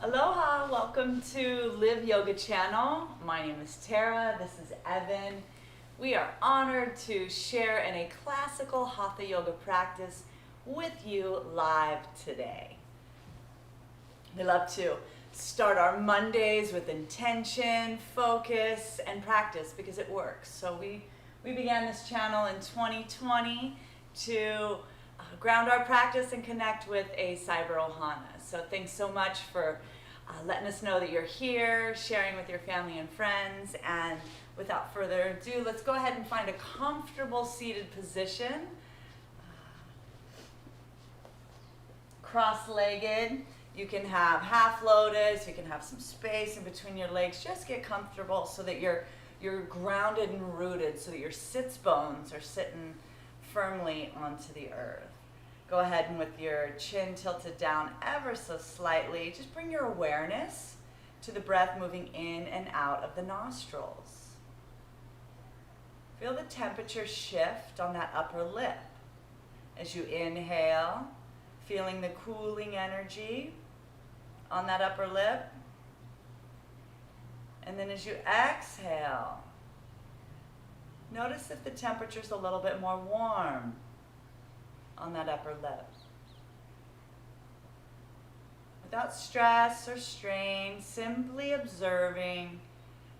Aloha, welcome to Live Yoga Channel. My name is Terra, this is Evan. We are honored to share in a classical Hatha Yoga practice with you live today. We love to start our Mondays with intention, focus, and practice because it works. So we began this channel in 2020 to ground our practice and connect with a Cyber Ohana. So thanks so much for letting us know that you're here, sharing with your family and friends, and without further ado, let's go ahead and find a comfortable seated position. Cross-legged. You can have half lotus, you can have some space in between your legs. Just get comfortable so that you're grounded and rooted, so that your sits bones are sitting firmly onto the earth. Go ahead and with your chin tilted down ever so slightly, just bring your awareness to the breath moving in and out of the nostrils. Feel the temperature shift on that upper lip. As you inhale, feeling the cooling energy on that upper lip. And then as you exhale, notice if the temperature's a little bit more warm on that upper lip. Without stress or strain, simply observing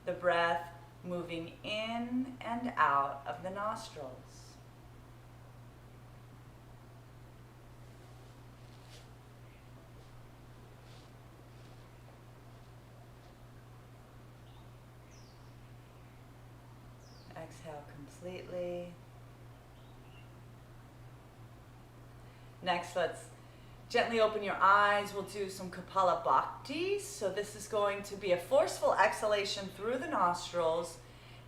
the breath moving in and out of the nostrils. Exhale completely. Next, let's gently open your eyes. We'll do some Kapalabhati. So this is going to be a forceful exhalation through the nostrils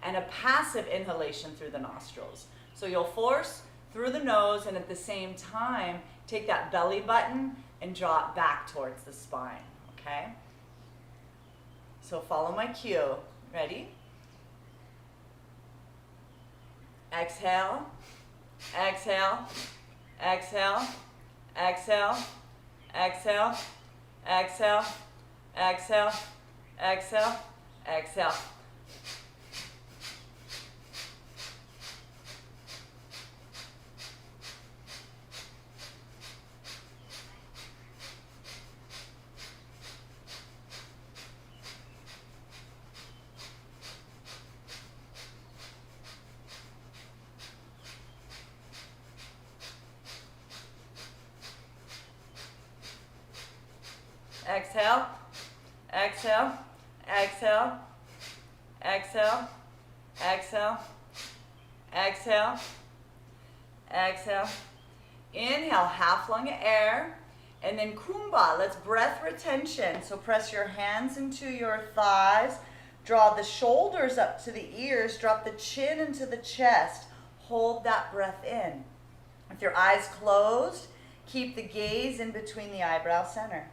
and a passive inhalation through the nostrils. So you'll force through the nose and at the same time, take that belly button and draw it back towards the spine, okay? So follow my cue. Ready? Exhale, exhale, exhale, exhale, exhale, exhale, exhale, exhale, exhale. Exhale, exhale, exhale, exhale, exhale, exhale, exhale. Inhale, half lung of air, and then kumbha. Let's breath retention. So press your hands into your thighs, draw the shoulders up to the ears, drop the chin into the chest. Hold that breath in. With your eyes closed, keep the gaze in between the eyebrow center.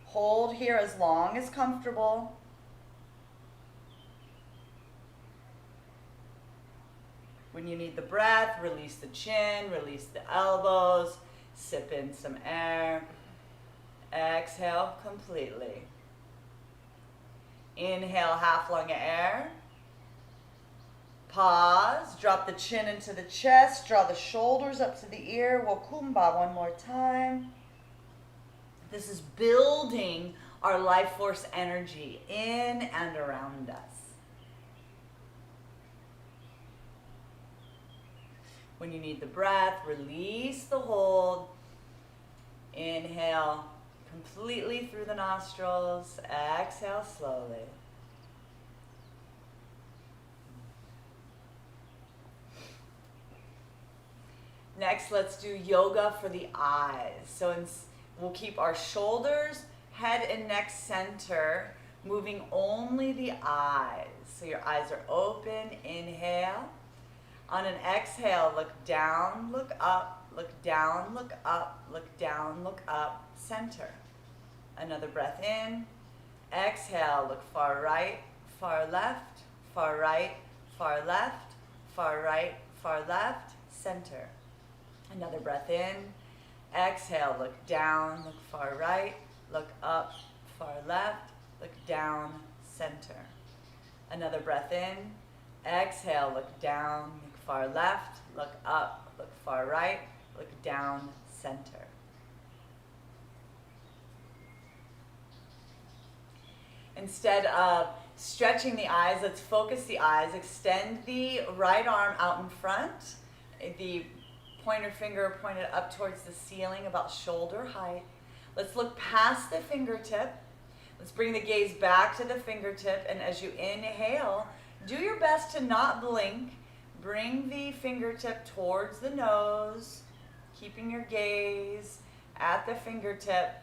Hold here as long as comfortable. When you need the breath, release the chin, release the elbows, sip in some air. Exhale completely. Inhale, half lung of air. Pause, drop the chin into the chest, draw the shoulders up to the ear. We'll kumbha one more time. This is building our life force energy in and around us. When you need the breath, release the hold. Inhale completely through the nostrils. Exhale slowly. Next, let's do yoga for the eyes. So we'll keep our shoulders, head and neck center, moving only the eyes. So your eyes are open, inhale. On an exhale, look down, look up, look down, look up, look down, look up, center. Another breath in. Exhale, look far right, far left, far right, far left, far right, far left, center. Another breath in. Exhale, look down, look far right, look up, far left, look down, center. Another breath in. Exhale, look down, look far left, look up, look far right, look down, center. Instead of stretching the eyes, let's focus the eyes. Extend the right arm out in front. The pointer finger pointed up towards the ceiling, about shoulder height. Let's look past the fingertip. Let's bring the gaze back to the fingertip, and as you inhale, do your best to not blink. Bring the fingertip towards the nose, keeping your gaze at the fingertip,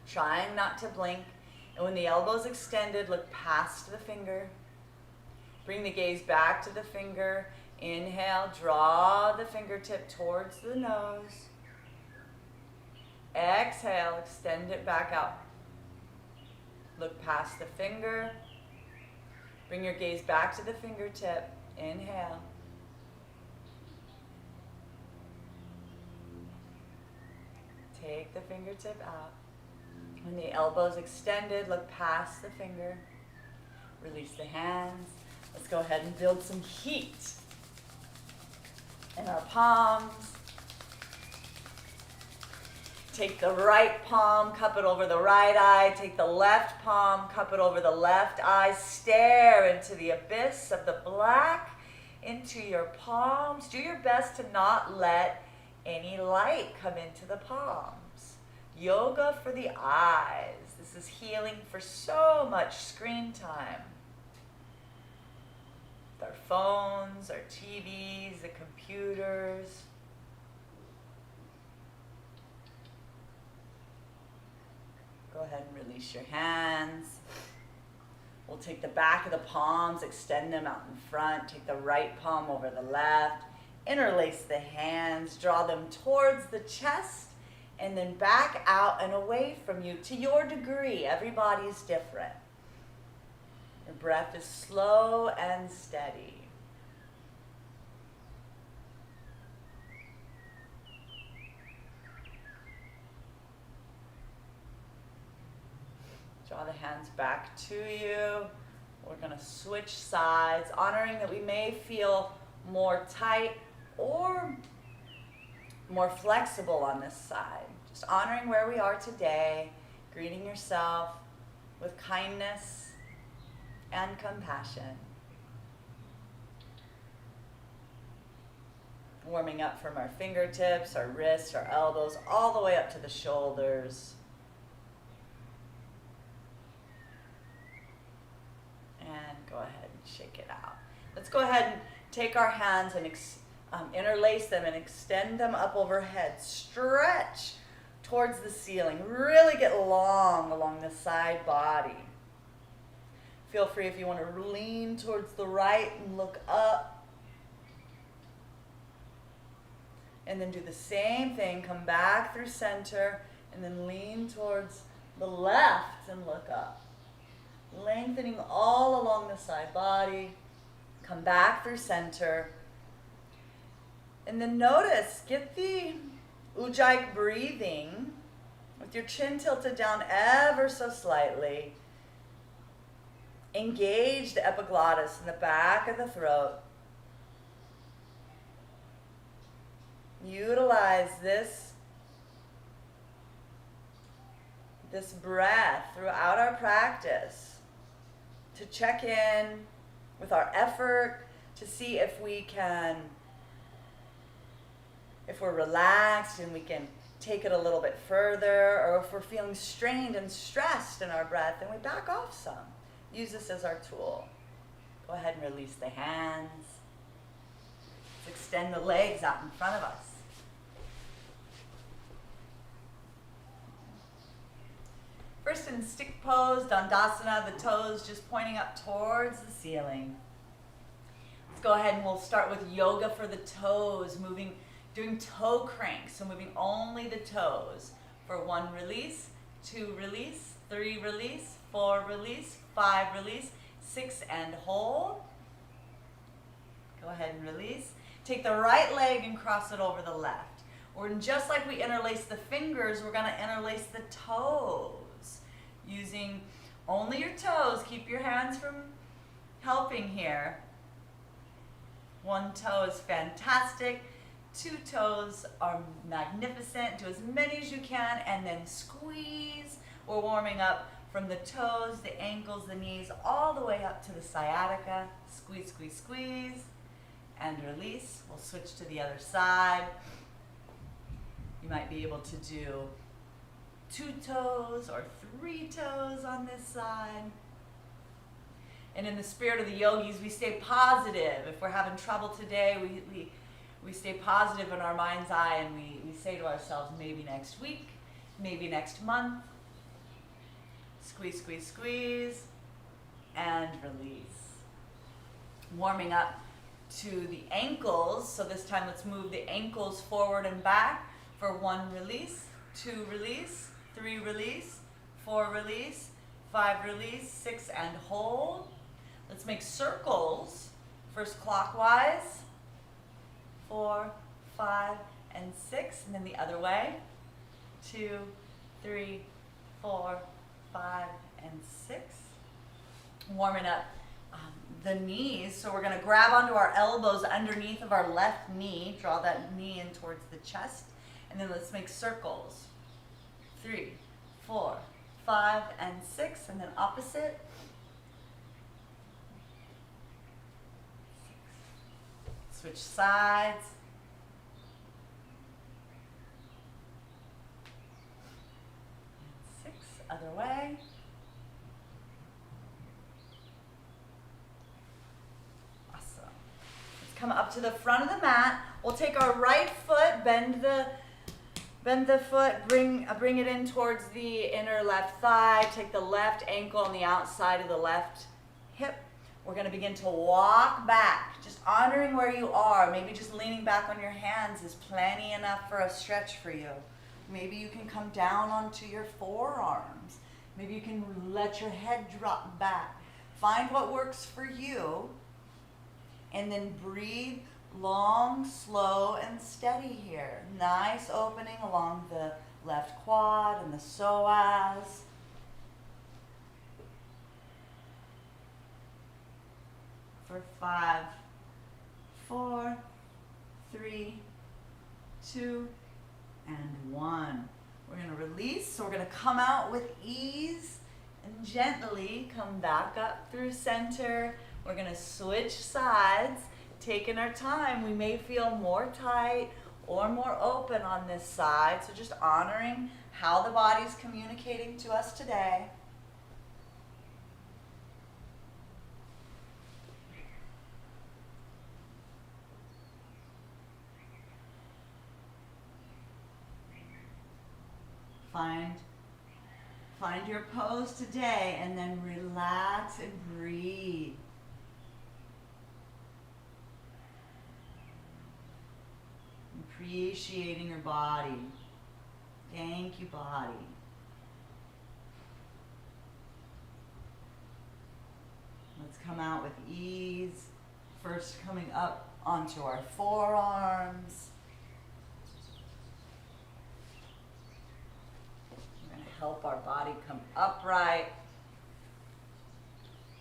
trying not to blink. And when the elbow's extended, look past the finger. Bring the gaze back to the finger. Inhale, draw the fingertip towards the nose. Exhale, extend it back out. Look past the finger. Bring your gaze back to the fingertip. Inhale. Take the fingertip out. When the elbow's extended, look past the finger. Release the hands. Let's go ahead and build some heat in our palms. Take the right palm, cup it over the right eye. Take the left palm, cup it over the left eye. Stare into the abyss of the black, into your palms. Do your best to not let any light come into the palms. Yoga for the eyes. This is healing for so much screen time. With our phones, our TVs, the computers. Go ahead and release your hands. We'll take the back of the palms, extend them out in front. Take the right palm over the left. Interlace the hands, draw them towards the chest, and then back out and away from you to your degree. Everybody's different. Your breath is slow and steady. Draw the hands back to you. We're going to switch sides, honoring that we may feel more tight or more flexible on this side. Just honoring where we are today, greeting yourself with kindness and compassion. Warming up from our fingertips, our wrists, our elbows, all the way up to the shoulders. And go ahead and shake it out. Let's go ahead and take our hands and interlace them and extend them up overhead. Stretch towards the ceiling. Really get long along the side body. Feel free if you want to lean towards the right and look up. And then do the same thing. Come back through center and then lean towards the left and look up. Lengthening all along the side body. Come back through center. And then notice, get the Ujjayi breathing with your chin tilted down ever so slightly. Engage the epiglottis in the back of the throat. Utilize this breath throughout our practice to check in with our effort, to see if we're relaxed and we can take it a little bit further, or if we're feeling strained and stressed in our breath, then we back off some. Use this as our tool. Go ahead and release the hands. Let's extend the legs out in front of us. First in stick pose, Dandasana, the toes just pointing up towards the ceiling. Let's go ahead and we'll start with yoga for the toes, doing toe cranks, so moving only the toes. For 1 release, 2 release, 3 release, 4 release, 5 release, 6 and hold. Go ahead and release. Take the right leg and cross it over the left. Or just like we interlace the fingers, we're going to interlace the toes. Using only your toes. Keep your hands from helping here. One toe is fantastic. 2 toes are magnificent. Do as many as you can and then squeeze. We're warming up from the toes, the ankles, the knees, all the way up to the sciatica. Squeeze, squeeze, squeeze. And release. We'll switch to the other side. You might be able to do 2 toes or 3 toes on this side. And in the spirit of the yogis, we stay positive. If we're having trouble today, we stay positive in our mind's eye, and we say to ourselves, maybe next week, maybe next month. Squeeze, squeeze, squeeze, and release. Warming up to the ankles. So this time let's move the ankles forward and back for 1 release, 2 release, 3 release, 4 release, 5 release, 6 and hold. Let's make circles. First clockwise, 4, 5, and 6, and then the other way. 2, 3, 4, 5, and 6. Warming up the knees. So we're going to grab onto our elbows underneath of our left knee. Draw that knee in towards the chest. And then let's make circles. 3, 4, 5, and 6. And then opposite. 6. Switch sides. And 6. Other way. Awesome. Let's come up to the front of the mat. We'll take our right foot, bend the foot, bring it in towards the inner left thigh. Take the left ankle on the outside of the left hip. We're going to begin to walk back, just honoring where you are. Maybe just leaning back on your hands is plenty enough for a stretch for you. Maybe you can come down onto your forearms. Maybe you can let your head drop back. Find what works for you, and then breathe long, slow, and steady here. Nice opening along the left quad and the psoas. For 5, 4, 3, 2, and 1. We're going to release, so we're going to come out with ease and gently come back up through center. We're going to switch sides, taking our time. We may feel more tight or more open on this side, so just honoring how the body's communicating to us today. Find your pose today, and then relax and breathe. Appreciating your body. Thank you, body. Let's come out with ease. First coming up onto our forearms. Help our body come upright.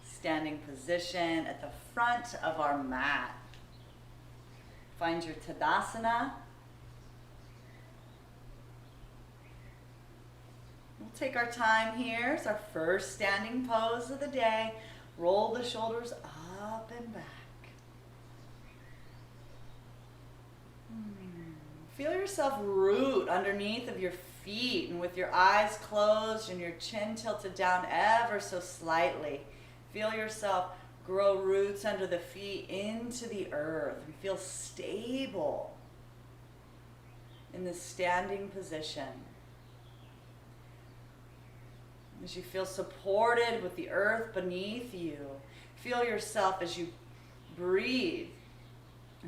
Standing position at the front of our mat. Find your Tadasana. We'll take our time here. It's our first standing pose of the day. Roll the shoulders up and back. Feel yourself root underneath of your feet, and with your eyes closed and your chin tilted down ever so slightly, feel yourself grow roots under the feet into the earth. We feel stable in this standing position. As you feel supported with the earth beneath you, feel yourself as you breathe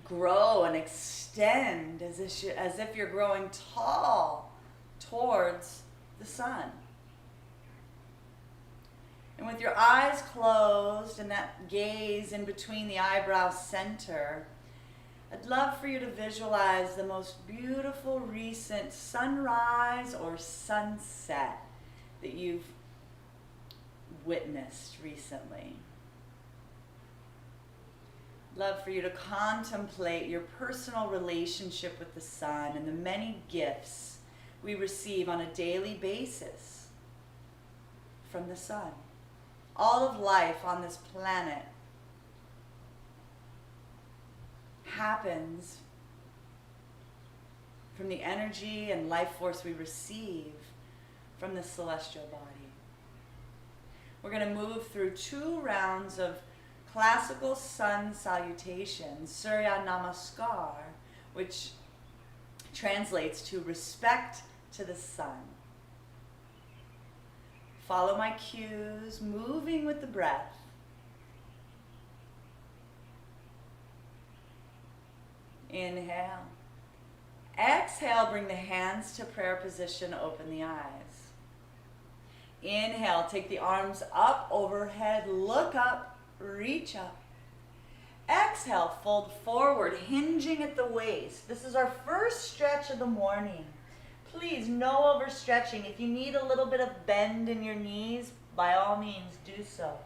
grow and extend as if you're growing tall towards the sun. And with your eyes closed and that gaze in between the eyebrow center, I'd love for you to visualize the most beautiful recent sunrise or sunset that you've witnessed recently. Love for you to contemplate your personal relationship with the sun and the many gifts we receive on a daily basis from the sun. All of life on this planet happens from the energy and life force we receive from the celestial body. We're going to move through 2 rounds of classical sun salutations, Surya Namaskar, which translates to respect to the sun. Follow my cues, moving with the breath. Inhale. Exhale, bring the hands to prayer position, open the eyes. Inhale, take the arms up overhead, look up, reach up. Exhale, fold forward, hinging at the waist. This is our first stretch of the morning. Please, no overstretching. If you need a little bit of bend in your knees, by all means, do so.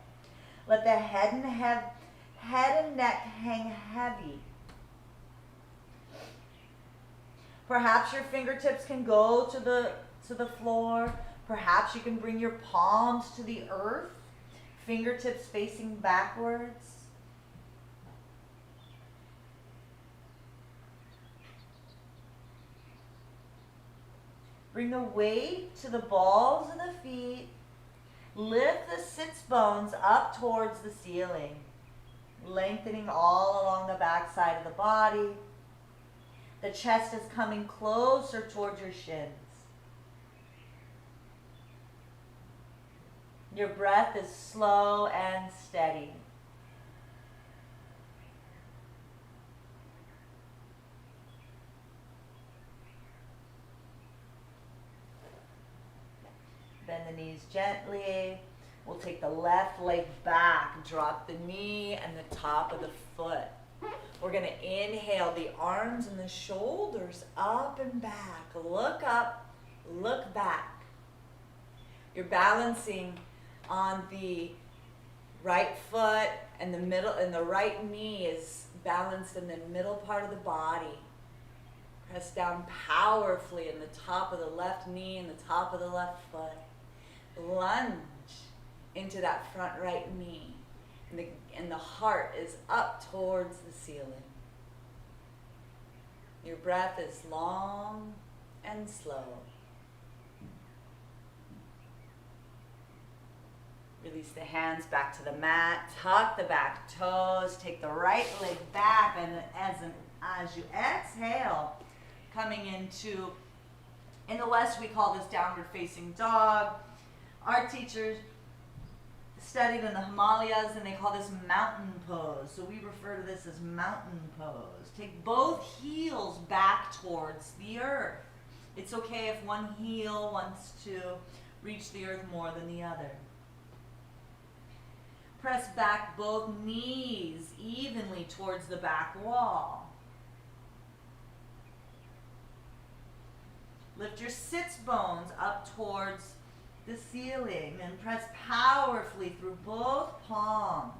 Let the head and neck hang heavy. Perhaps your fingertips can go to the floor. Perhaps you can bring your palms to the earth, fingertips facing backwards. Bring the weight to the balls of the feet. Lift the sits bones up towards the ceiling, lengthening all along the back side of the body. The chest is coming closer towards your shins. Your breath is slow and steady. Bend the knees gently. We'll take the left leg back, drop the knee and the top of the foot. We're going to inhale the arms and the shoulders up and back. Look up, look back. You're balancing on the right foot and the middle, and the right knee is balanced in the middle part of the body. Press down powerfully in the top of the left knee and the top of the left foot. Lunge into that front right knee. And the heart is up towards the ceiling. Your breath is long and slow. Release the hands back to the mat. Tuck the back toes. Take the right leg back. And as you exhale, coming into, in the West we call this downward facing dog. Our teachers studied in the Himalayas and they call this mountain pose. So we refer to this as mountain pose. Take both heels back towards the earth. It's okay if one heel wants to reach the earth more than the other. Press back both knees evenly towards the back wall. Lift your sits bones up towards the ceiling and press powerfully through both palms.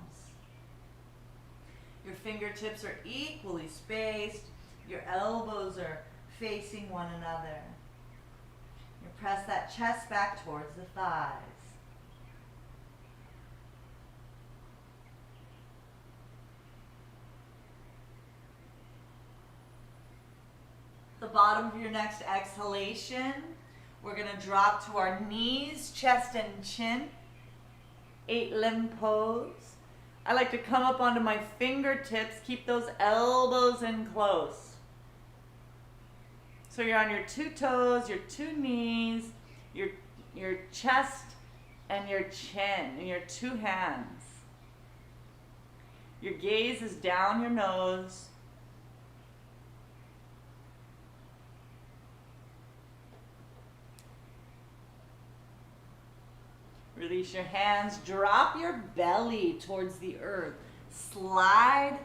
Your fingertips are equally spaced. Your elbows are facing one another. You press that chest back towards the thighs. The bottom of your next exhalation, we're going to drop to our knees, chest and chin. 8-limb pose. I like to come up onto my fingertips, keep those elbows in close. So you're on your 2 toes, your 2 knees, your chest and your chin, and your 2 hands. Your gaze is down your nose. Release your hands, drop your belly towards the earth. Slide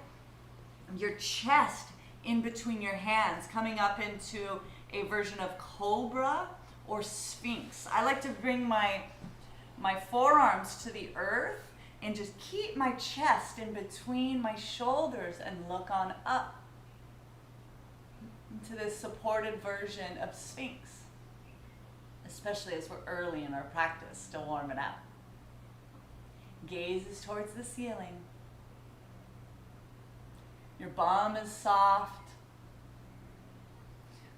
your chest in between your hands, coming up into a version of cobra or sphinx. I like to bring my forearms to the earth and just keep my chest in between my shoulders and look on up into this supported version of sphinx, especially as we're early in our practice to warm it up. Gaze is towards the ceiling. Your bum is soft.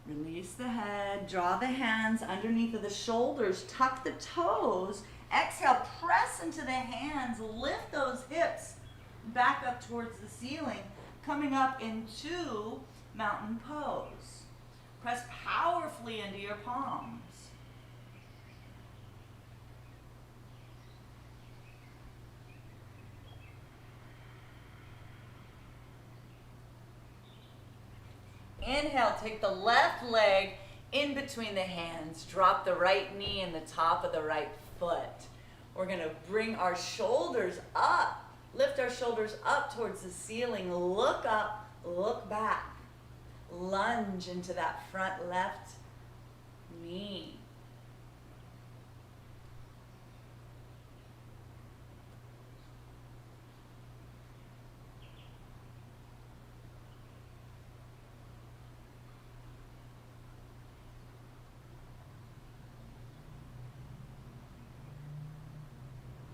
Release the head, draw the hands underneath of the shoulders, tuck the toes. Exhale, press into the hands, lift those hips back up towards the ceiling, coming up into mountain pose. Press powerfully into your palms. Inhale, take the left leg in between the hands. Drop the right knee in the top of the right foot. We're going to bring our shoulders up. Lift our shoulders up towards the ceiling. Look up, look back. Lunge into that front left knee.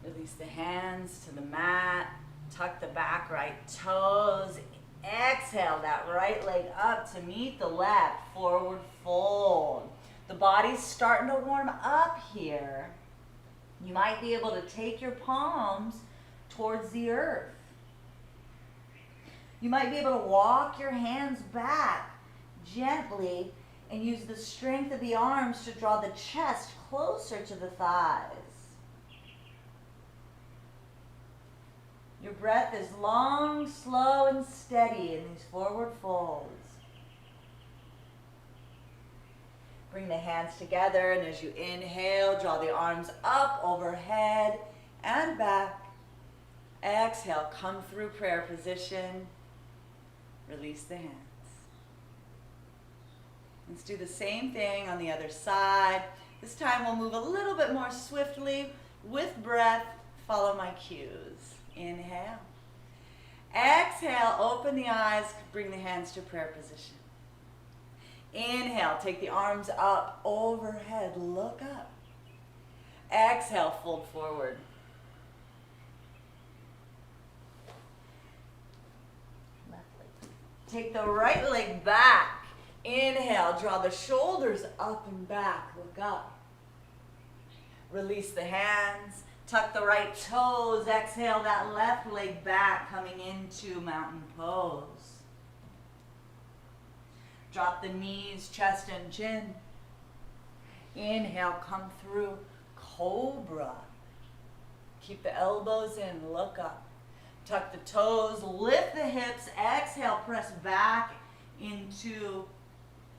Release the hands to the mat. Tuck the back right toes. Exhale that right leg up to meet the left. Forward fold. The body's starting to warm up here. You might be able to take your palms towards the earth. You might be able to walk your hands back gently and use the strength of the arms to draw the chest closer to the thighs. Your breath is long, slow, and steady in these forward folds. Bring the hands together, and as you inhale, draw the arms up, overhead, and back. Exhale, come through prayer position. Release the hands. Let's do the same thing on the other side. This time we'll move a little bit more swiftly with breath. Follow my cues. Inhale. Exhale, open the eyes, bring the hands to prayer position. Inhale, take the arms up, overhead, look up. Exhale, fold forward. Left leg. Take the right leg back. Inhale, draw the shoulders up and back, look up. Release the hands. Tuck the right toes. Exhale that left leg back, coming into mountain pose. Drop the knees, chest and chin. Inhale, come through cobra. Keep the elbows in, look up. Tuck the toes, lift the hips. Exhale, press back into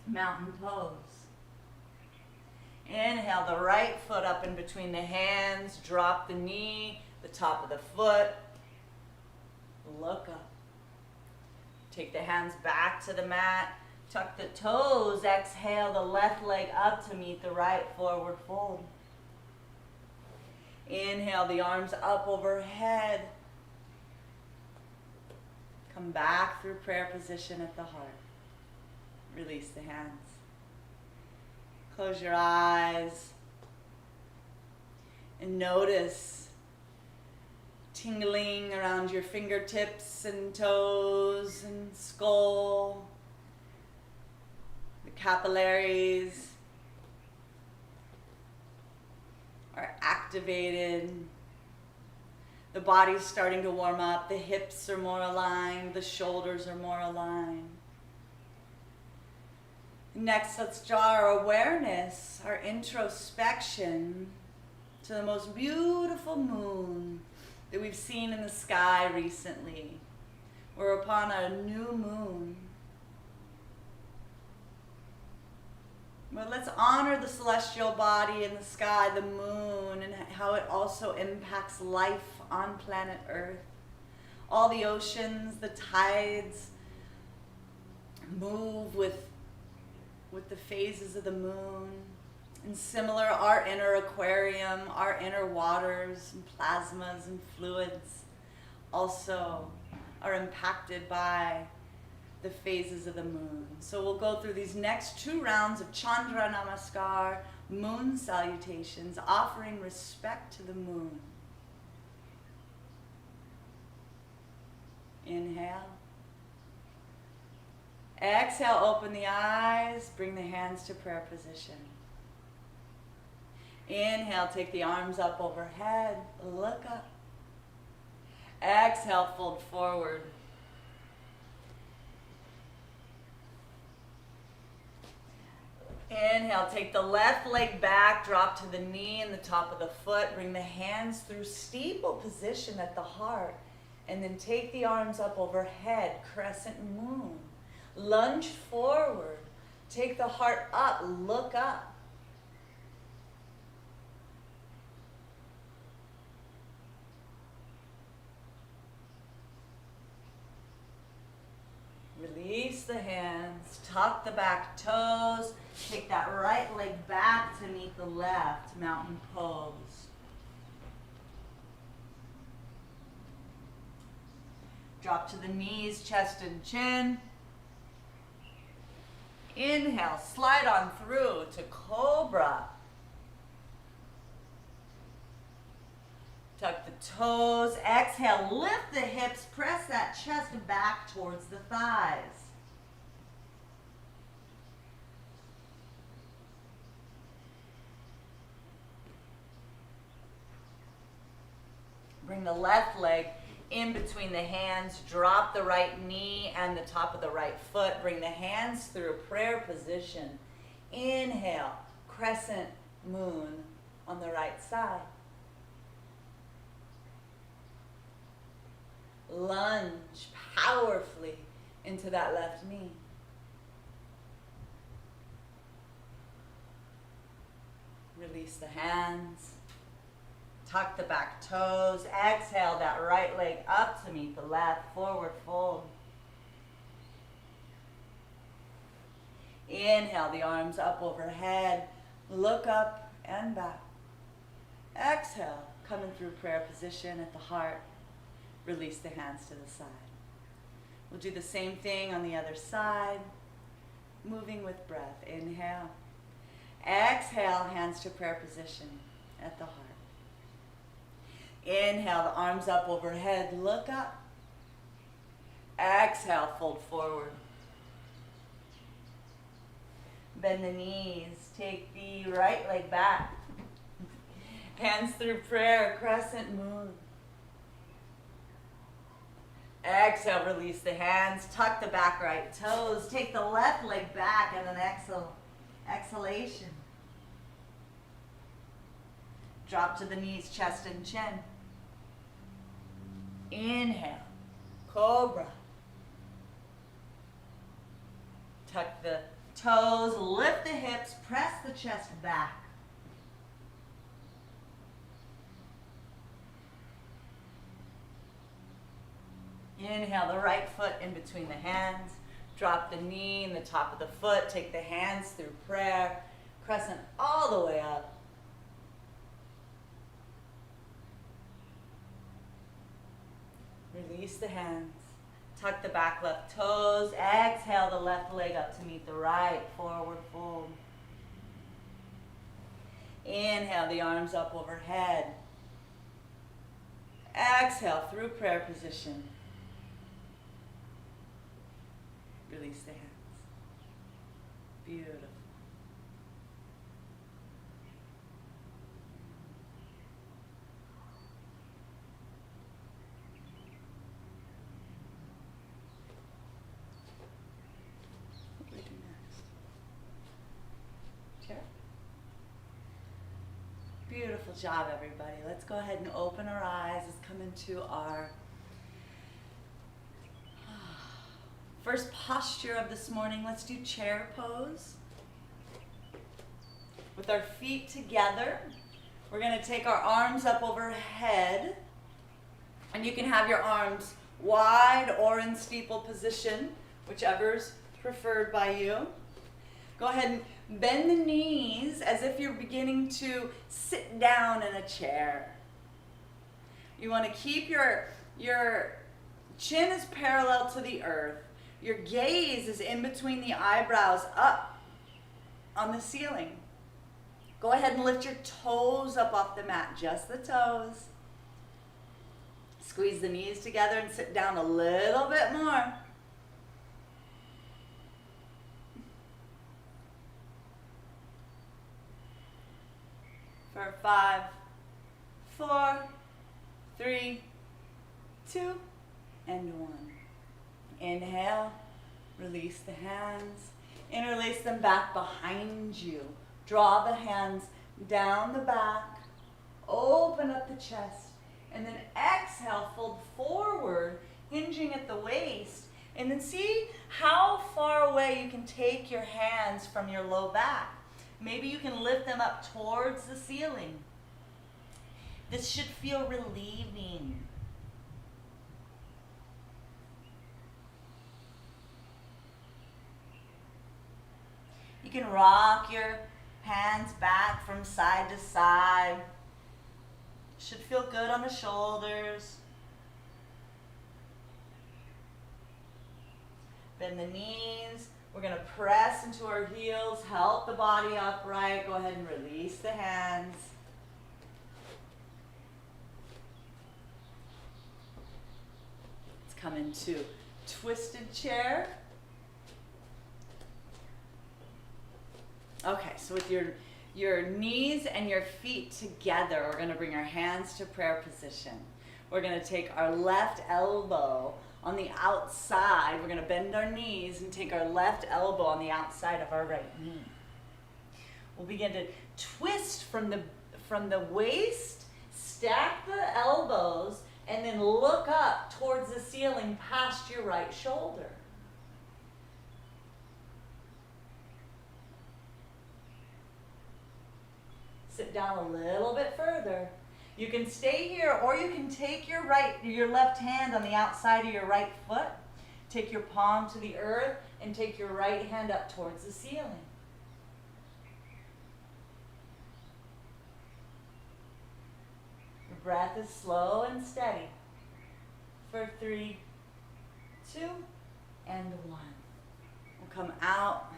mountain pose. Inhale the right foot up in between the hands. Drop the knee, the top of the foot. Look up. Take the hands back to the mat. Tuck the toes. Exhale the left leg up to meet the right, forward fold. Inhale the arms up overhead. Come back through prayer position at the heart. Release the hands. Close your eyes and notice tingling around your fingertips and toes and skull, the capillaries are activated. The body's starting to warm up. The hips are more aligned. The shoulders are more aligned. Next, let's draw our awareness, our introspection to the most beautiful moon that we've seen in the sky recently. We're upon a new moon. But let's honor the celestial body in the sky, the moon, and how it also impacts life on planet Earth. All the oceans, the tides, Move with the phases of the moon. And similar, our inner aquarium, our inner waters and plasmas and fluids also are impacted by the phases of the moon. So we'll go through these next 2 rounds of Chandra Namaskar, moon salutations, offering respect to the moon. Inhale. Exhale, open the eyes, bring the hands to prayer position. Inhale, take the arms up overhead, look up. Exhale, fold forward. Inhale, take the left leg back, drop to the knee and the top of the foot. Bring the hands through steeple position at the heart. And then take the arms up overhead, crescent moon. Lunge forward. Take the heart up, look up. Release the hands, tuck the back toes, take that right leg back to meet the left, mountain pose. Drop to the knees, chest and chin. Inhale, slide on through to cobra. Tuck the toes, exhale, lift the hips, press that chest back towards the thighs. Bring the left leg in between the hands, drop the right knee and the top of the right foot. Bring the hands through prayer position. Inhale, crescent moon on the right side. Lunge powerfully into that left knee. Release the hands. Tuck the back toes. Exhale that right leg up to meet the left. Forward fold. Inhale the arms up overhead. Look up and back. Exhale, coming through prayer position at the heart. Release the hands to the side. We'll do the same thing on the other side. Moving with breath. Inhale. Exhale, hands to prayer position at the heart. Inhale, the arms up overhead. Look up. Exhale, fold forward. Bend the knees. Take the right leg back. Hands through prayer, crescent moon. Exhale, release the hands, tuck the back right toes, take the left leg back and then exhalation. Drop to the knees, chest and chin. Inhale, cobra. Tuck the toes, lift the hips, press the chest back. Inhale, the right foot in between the hands. Drop the knee and the top of the foot. Take the hands through prayer. Crescent all the way up. Release the hands. Tuck the back left toes. Exhale the left leg up to meet the right. Forward fold. Inhale the arms up overhead. Exhale through prayer position. Release the hands. Beautiful. What do we do next? Sure. Beautiful job, everybody. Let's go ahead and open our eyes. Let's come into our first posture of this morning. Let's do chair pose. With our feet together, we're going to take our arms up overhead. And you can have your arms wide or in steeple position, whichever's preferred by you. Go ahead and bend the knees as if you're beginning to sit down in a chair. You want to keep your chin is parallel to the earth. Your gaze is in between the eyebrows up on the ceiling. Go ahead and lift your toes up off the mat, just the toes. Squeeze the knees together and sit down a little bit more. For 5, 4, 3, 2, and 1. Inhale, release the hands, interlace them back behind you. Draw the hands down the back, open up the chest, and then exhale, fold forward, hinging at the waist, and then see how far away you can take your hands from your low back. Maybe you can lift them up towards the ceiling. This should feel relieving. You can rock your hands back from side to side. Should feel good on the shoulders. Bend the knees. We're going to press into our heels, help the body upright. Go ahead and release the hands. Let's come into twisted chair. Okay, so with your knees and your feet together, we're going to bring our hands to prayer position. We're going to take our left elbow on the outside. We're going to bend our knees and take our left elbow on the outside of our right knee. We'll begin to twist from the waist, stack the elbows, and then look up towards the ceiling past your right shoulder. Sit down a little bit further. You can stay here, or you can take your left hand on the outside of your right foot, take your palm to the earth, and take your right hand up towards the ceiling. Your breath is slow and steady. For 3, 2, and 1. We'll come out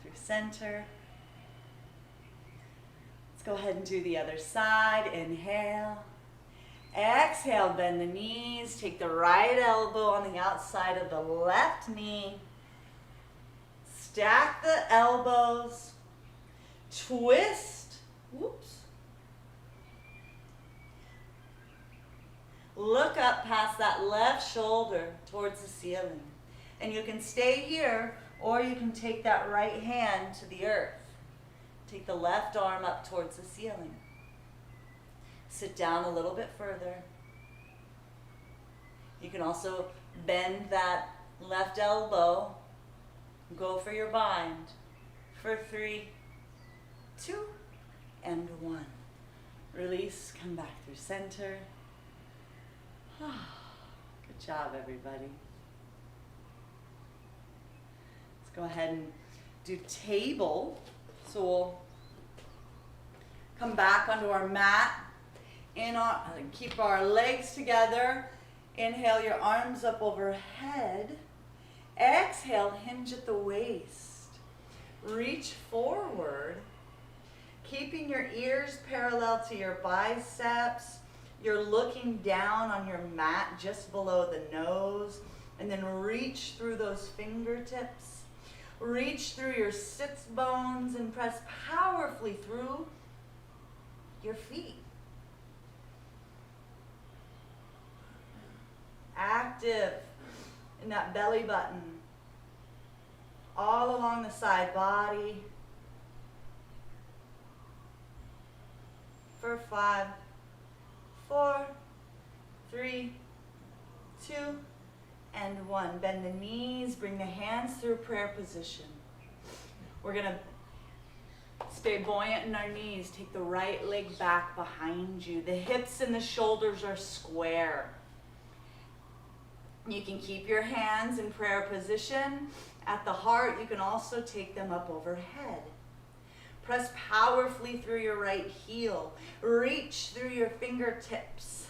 through center. Go ahead and do the other side. Inhale. Exhale, bend the knees. Take the right elbow on the outside of the left knee. Stack the elbows. Twist. Whoops. Look up past that left shoulder towards the ceiling. And you can stay here, or you can take that right hand to the earth. Take the left arm up towards the ceiling. Sit down a little bit further. You can also bend that left elbow. Go for your bind. For 3, 2, and 1. Release, come back through center. Good job, everybody. Let's go ahead and do table. So we'll come back onto our mat, keep our legs together. Inhale your arms up overhead. Exhale, hinge at the waist. Reach forward, keeping your ears parallel to your biceps. You're looking down on your mat just below the nose, and then reach through those fingertips. Reach through your sits bones and press powerfully through your feet. Active in that belly button. All along the side body. For 5, 4, 3, 2, and 1. Bend the knees, bring the hands through prayer position. We're going to stay buoyant in our knees. Take the right leg back behind you. The hips and the shoulders are square. You can keep your hands in prayer position. At the heart, you can also take them up overhead. Press powerfully through your right heel. Reach through your fingertips.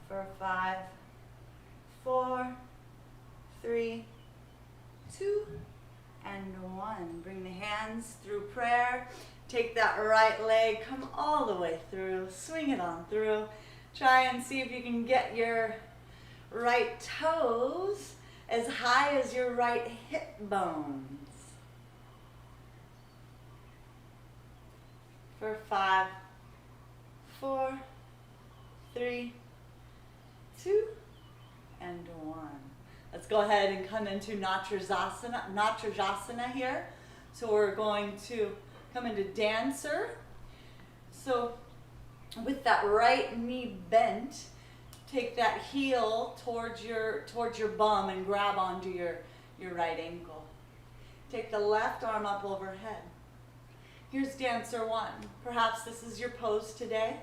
For 5, 4, 3, 2, and 1. Bring the hands through prayer. Take that right leg, come all the way through, swing it on through. Try and see if you can get your right toes as high as your right hip bones. For 5, 4, 3, 2, and 1. Let's go ahead and come into Natrajasana here. So we're going to come into dancer. So with that right knee bent, take that heel towards your bum and grab onto your right ankle. Take the left arm up overhead. Here's dancer 1. Perhaps this is your pose today.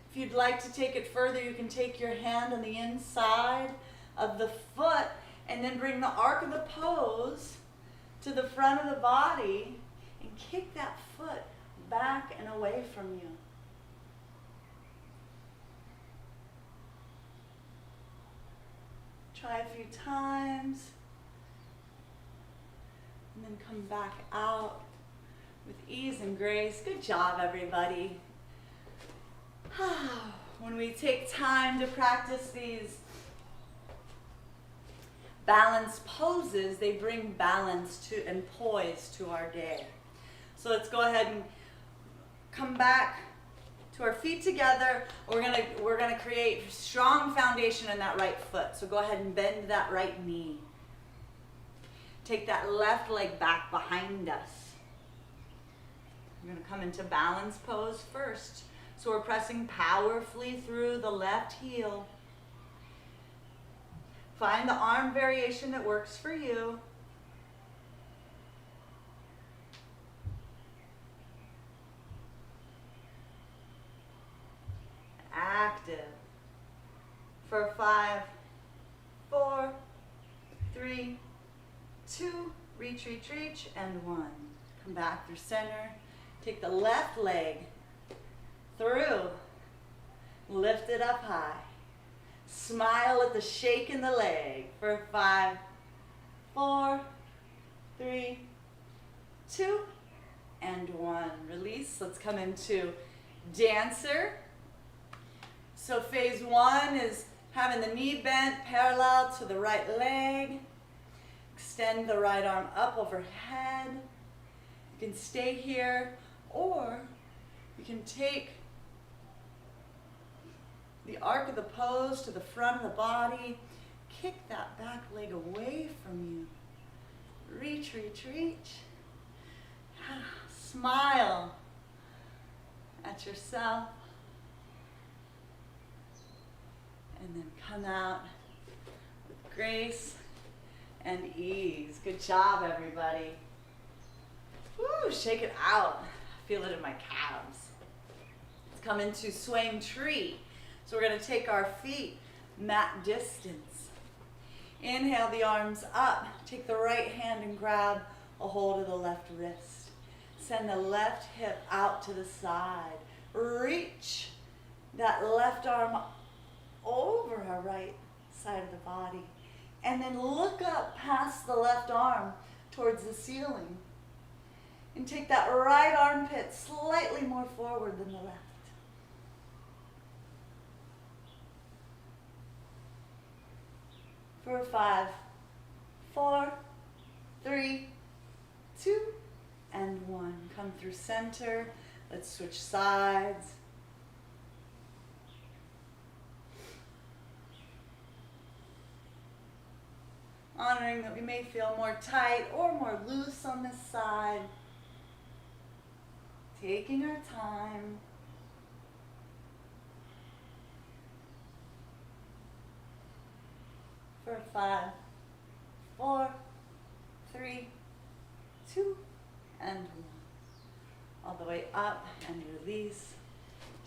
If you'd like to take it further, you can take your hand on the inside of the foot and then bring the arc of the pose to the front of the body and kick that foot back and away from you. Try a few times and then come back out with ease and grace. Good job, everybody. When we take time to practice these balance poses, they bring balance to and poise to our day. So let's go ahead and come back to our feet together. We're gonna create strong foundation in that right foot. So go ahead and bend that right knee. Take that left leg back behind us. We're gonna come into balance pose first. So we're pressing powerfully through the left heel. Find the arm variation that works for you. Active. For 5, 4, 3, 2, reach, and 1. Come back through center. Take the left leg through. Lift it up high. Smile at the shake in the leg. For 5, 4, 3, 2, and 1. Release. Let's come into dancer. So phase 1 is having the knee bent parallel to the right leg. Extend the right arm up overhead. You can stay here, or you can take the arc of the pose to the front of the body. Kick that back leg away from you. Reach. Smile at yourself. And then come out with grace and ease. Good job, everybody. Woo, shake it out. I feel it in my calves. Let's come into swaying tree. So we're going to take our feet mat distance. Inhale the arms up. Take the right hand and grab a hold of the left wrist. Send the left hip out to the side. Reach that left arm over our right side of the body. And then look up past the left arm towards the ceiling. And take that right armpit slightly more forward than the left. For 5, 4, 3, 2, and 1. Come through center. Let's switch sides. Honoring that we may feel more tight or more loose on this side. Taking our time. For 5, 4, 3, 2, and 1. All the way up and release.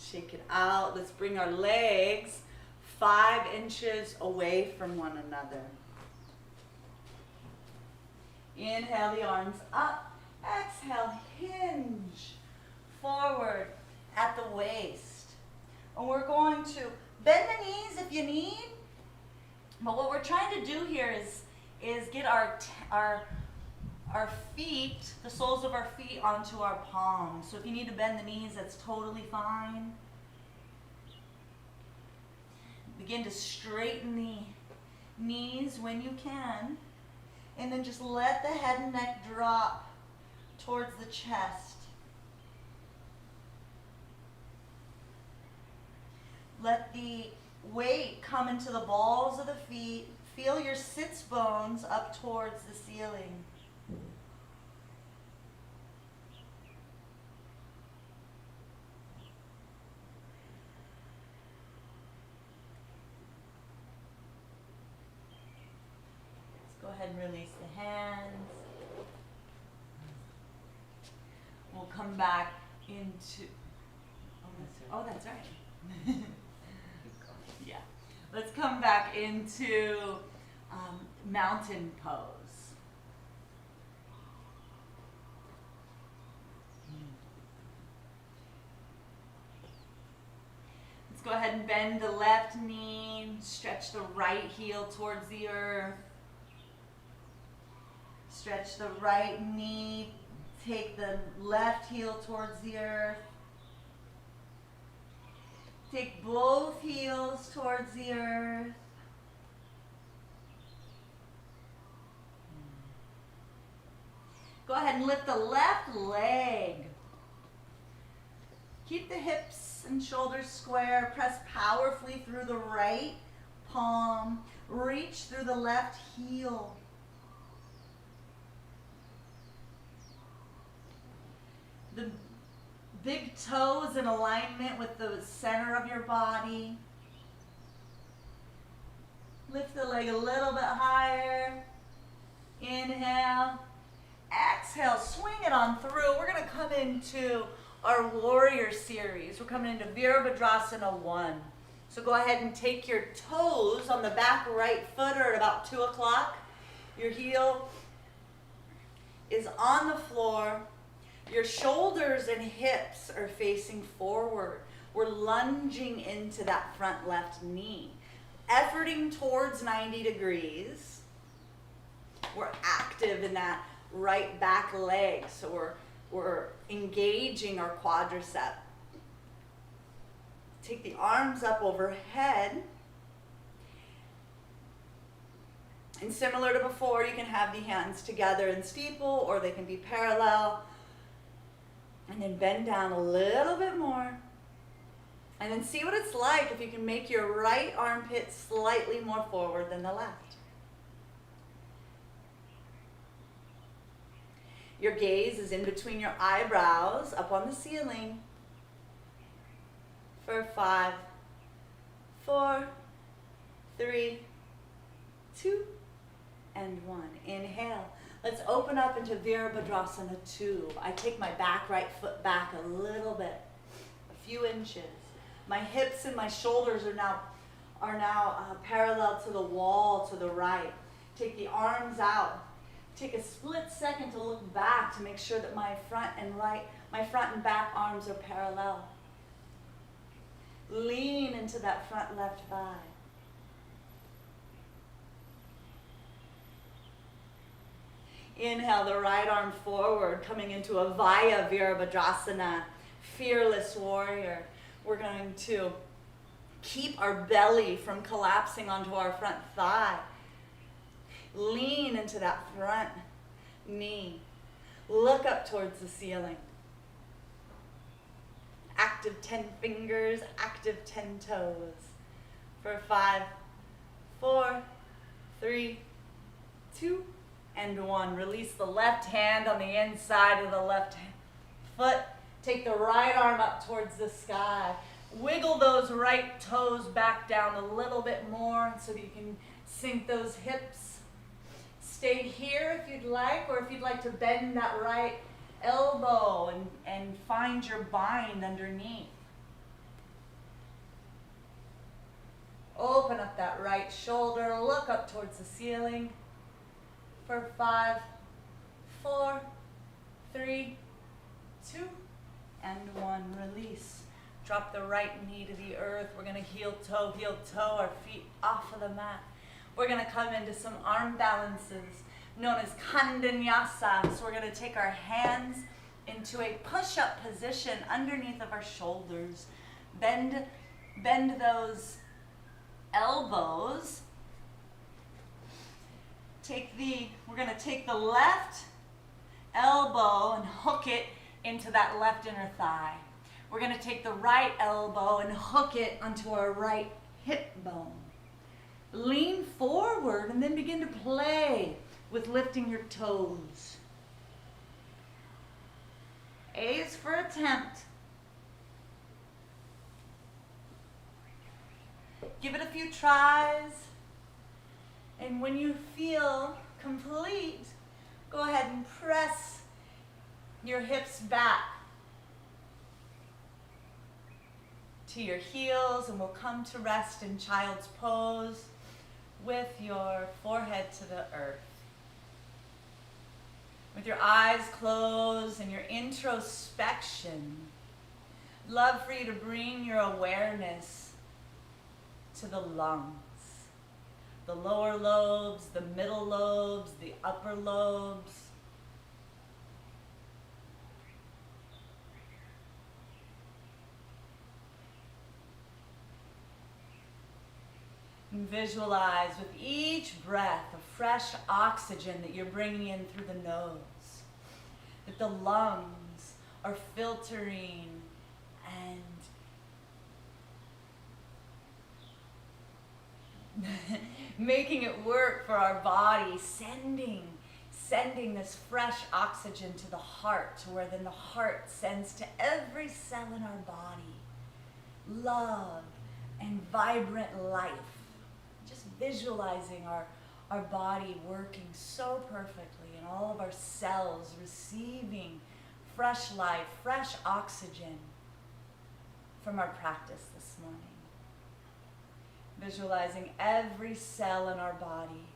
Shake it out. Let's bring our legs 5 inches away from one another. Inhale the arms up. Exhale, hinge forward at the waist. And we're going to bend the knees if you need. But what we're trying to do here is get our feet, the soles of our feet, onto our palms. So if you need to bend the knees, that's totally fine. Begin to straighten the knees when you can. And then just let the head and neck drop towards the chest. Let the weight come into the balls of the feet. Feel your sits bones up towards the ceiling. Let's go ahead and release the hands. We'll come back into, that's right. Yeah. Let's come back into mountain pose. Let's go ahead and bend the left knee, stretch the right heel towards the earth. Stretch the right knee, take the left heel towards the earth. Take both heels towards the earth. Go ahead and lift the left leg. Keep the hips and shoulders square. Press powerfully through the right palm. Reach through the left heel. The big toes in alignment with the center of your body. Lift the leg a little bit higher. Inhale. Exhale, swing it on through. We're going to come into our warrior series. We're coming into Virabhadrasana 1. So go ahead and take your toes on the back right foot or at about 2 o'clock. Your heel is on the floor. Your shoulders and hips are facing forward. We're lunging into that front left knee. Efforting towards 90 degrees. We're active in that right back leg. So we're engaging our quadricep. Take the arms up overhead. And similar to before, you can have the hands together in steeple or they can be parallel. And then bend down a little bit more. And then see what it's like if you can make your right armpit slightly more forward than the left. Your gaze is in between your eyebrows, up on the ceiling. For 5, 4, 3, 2, and 1. Inhale. Let's open up into Virabhadrasana 2. I take my right foot back a little bit, a few inches. My hips and my shoulders are now parallel to the wall to the right. Take the arms out. Take a split second to look back to make sure that my front and back arms are parallel. Lean into that front left thigh. Inhale the right arm forward, coming into a Vaya Virabhadrasana, fearless warrior. We're going to keep our belly from collapsing onto our front thigh. Lean into that front knee. Look up towards the ceiling. Active 10 fingers, active 10 toes. For 5, 4, 3, 2, and 1. Release the left hand on the inside of the left foot. Take the right arm up towards the sky. Wiggle those right toes back down a little bit more so that you can sink those hips. Stay here if you'd like, or if you'd like to bend that right elbow and find your bind underneath. Open up that right shoulder, look up towards the ceiling. For 5, 4, 3, 2, and 1. Release. Drop the right knee to the earth. We're going to heel toe, our feet off of the mat. We're going to come into some arm balances known as Kandanyasa. So we're going to take our hands into a push-up position underneath of our shoulders. Bend those elbows. We're going to take the left elbow and hook it into that left inner thigh. We're going to take the right elbow and hook it onto our right hip bone. Lean forward and then begin to play with lifting your toes. A is for attempt. Give it a few tries. And when you feel complete, go ahead and press your hips back to your heels, and we'll come to rest in child's pose with your forehead to the earth. With your eyes closed and your introspection, love for you to bring your awareness to the lungs. The lower lobes, the middle lobes, the upper lobes. And visualize with each breath of fresh oxygen that you're bringing in through the nose, that the lungs are filtering and making it work for our body, sending this fresh oxygen to the heart, to where then the heart sends to every cell in our body love and vibrant life. Just visualizing our body working so perfectly and all of our cells receiving fresh life, fresh oxygen from our practice this morning. Visualizing every cell in our body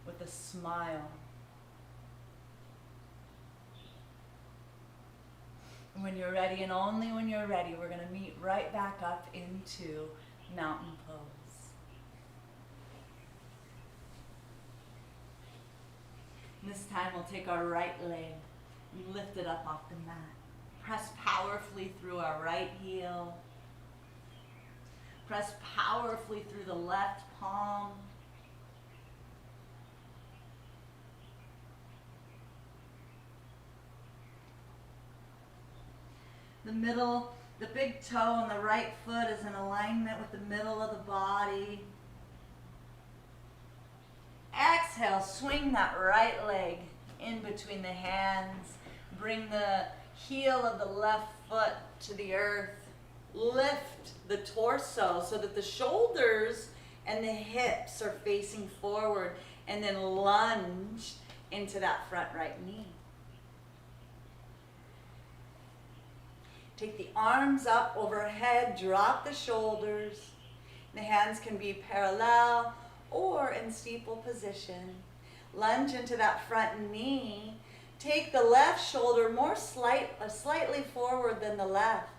with a smile. And when you're ready, and only when you're ready, we're going to meet right back up into mountain pose. And this time we'll take our right leg and lift it up off the mat. Press powerfully through our right heel. Press powerfully through the left palm. The big toe on the right foot is in alignment with the middle of the body. Exhale, swing that right leg in between the hands. Bring the heel of the left foot to the earth. Lift the torso so that the shoulders and the hips are facing forward, and then lunge into that front right knee. Take the arms up overhead, drop the shoulders. The hands can be parallel or in steeple position. Lunge into that front knee. Take the left shoulder slightly forward than the left.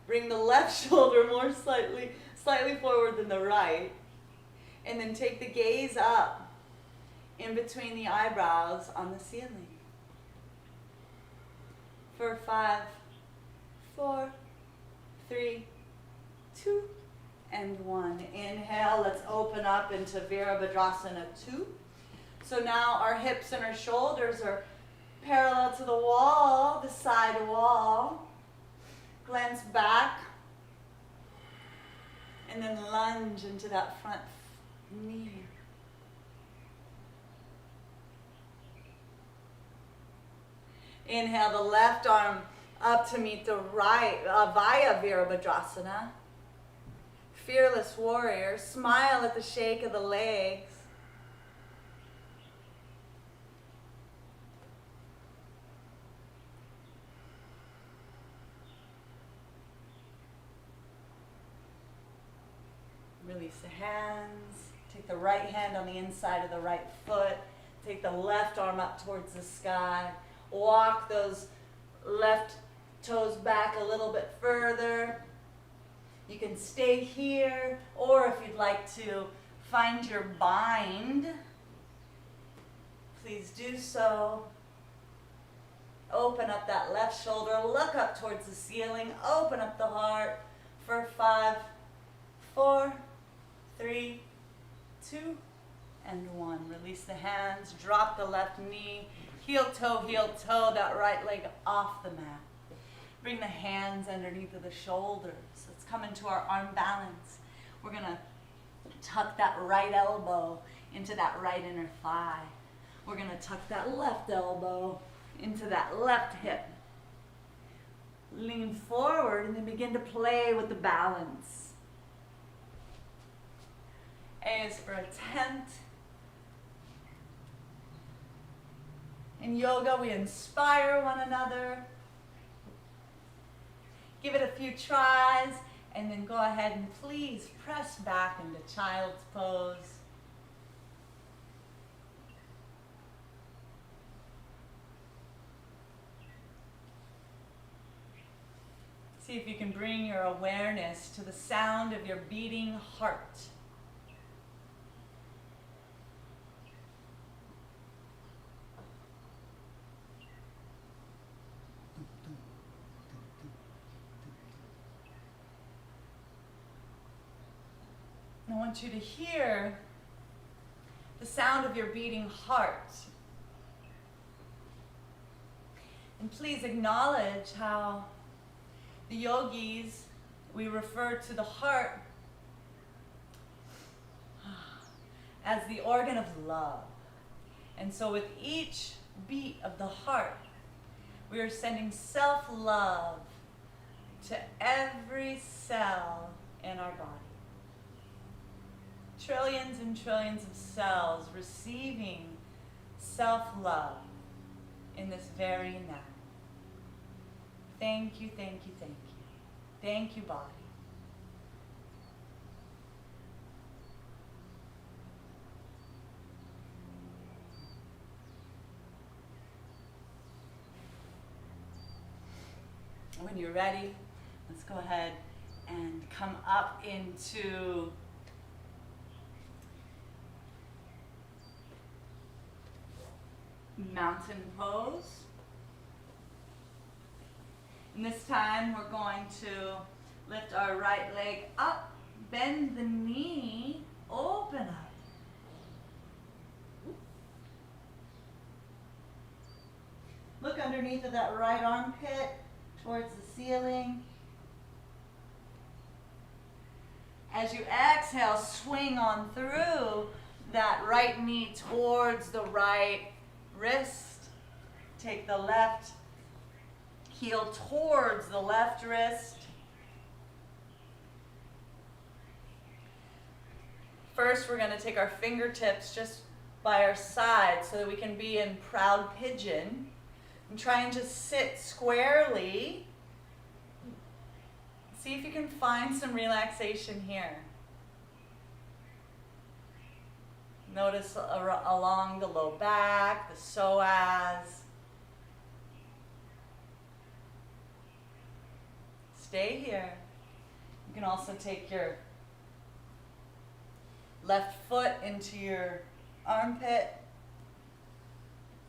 Bring the left shoulder more slightly forward than the right. And then take the gaze up in between the eyebrows on the ceiling. For 5, 4, 3, 2, and 1. Inhale, let's open up into Virabhadrasana 2. So now our hips and our shoulders are parallel to the wall, the side wall. Glance back, and then lunge into that front knee. Inhale the left arm up to meet the right, via Virabhadrasana. Fearless warrior, smile at the shake of the legs. Release the hands. Take the right hand on the inside of the right foot. Take the left arm up towards the sky. Walk those left toes back a little bit further. You can stay here, or if you'd like to find your bind, please do so. Open up that left shoulder, look up towards the ceiling, open up the heart for 5, 4, 3, 2, and 1. Release the hands, drop the left knee, heel toe, that right leg off the mat. Bring the hands underneath of the shoulders. Let's come into our arm balance. We're gonna tuck that right elbow into that right inner thigh. We're gonna tuck that left elbow into that left hip. Lean forward and then begin to play with the balance. A is for attempt. In yoga, we inspire one another. Give it a few tries, and then go ahead and please press back into child's pose. See if you can bring your awareness to the sound of your beating heart. I want you to hear the sound of your beating heart. And please acknowledge how the yogis, we refer to the heart as the organ of love. And so with each beat of the heart, we are sending self-love to every cell in our body. Trillions and trillions of cells receiving self-love in this very now. Thank you, thank you, thank you. Thank you, body. When you're ready, let's go ahead and come up into mountain pose. And this time we're going to lift our right leg up, bend the knee, open up. Look underneath of that right armpit towards the ceiling. As you exhale, swing on through that right knee towards the right wrist. Take the left heel towards the left wrist. First, we're going to take our fingertips just by our side so that we can be in proud pigeon. And try and just sit squarely. See if you can find some relaxation here. Notice along the low back, the psoas. Stay here. You can also take your left foot into your armpit,